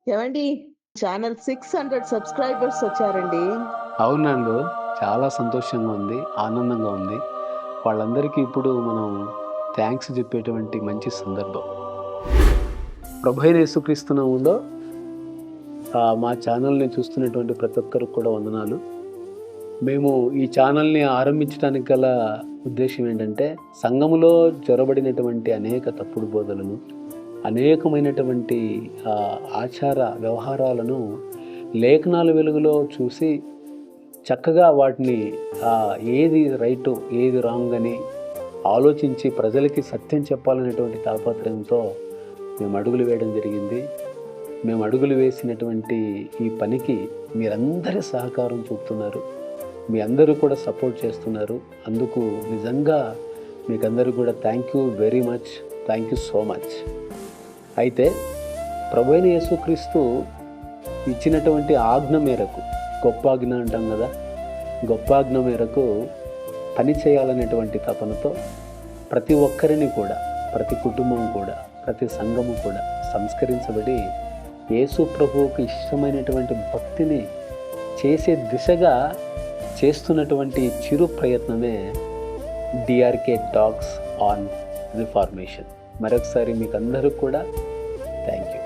ఏవండి, channel 600 subscribers వచ్చారండి. అవునండు. చాలా సంతోషంగా ఉంది. ఆనందంగా ఉంది. వాళ్ళందరికీ ఇప్పుడు మనం థాంక్స్ చెప్పేటువంటి మంచి సందర్భం. ప్రభువైన యేసుక్రీస్తు నామములో మా ఛానల్‌ని చూస్తున్నటువంటి ప్రతి ఒక్కరికి కూడా వందనాలు. మేము ఈ ఛానల్‌ని ఆరంభించడానికి గల ఉద్దేశ్యం ఏంటంటే, సంఘములో జొరబడినటువంటి అనేక తప్పుడు బోధలను, అనేకమైనటువంటి ఆచార వ్యవహారాలను లేఖనాల వెలుగులో చూసి చక్కగా వాటిని ఏది రైటు ఏది రాంగ్ అని ఆలోచించి ప్రజలకి సత్యం చెప్పాలనేటువంటి తాపత్రయంతో మేము అడుగులు వేయడం జరిగింది. మేము అడుగులు వేసినటువంటి ఈ పనికి మీరందరి సహకారం చూపుతున్నారు. మీ అందరూ కూడా సపోర్ట్ చేస్తున్నారు. అందుకు నిజంగా మీకందరూ కూడా thank you very much. Thank you so much. అయితే ప్రభువైన యేసుక్రీస్తు ఇచ్చినటువంటి ఆజ్ఞ మేరకు, గొప్ప ఆజ్ఞ అంటాం కదా, గొప్ప ఆజ్ఞ మేరకు పని చేయాలనేటువంటి తపనతో ప్రతి ఒక్కరిని కూడా, ప్రతి కుటుంబం కూడా, ప్రతి సంఘము కూడా సంస్కరించబడి యేసు ప్రభువుకు ఇష్టమైనటువంటి భక్తిని చేసే దిశగా చేస్తున్నటువంటి చిరు ప్రయత్నమే డిఆర్కే టాక్స్ ఆన్ రిఫార్మేషన్. మరొకసారి మీకు అందరూ కూడా థ్యాంక్ యూ.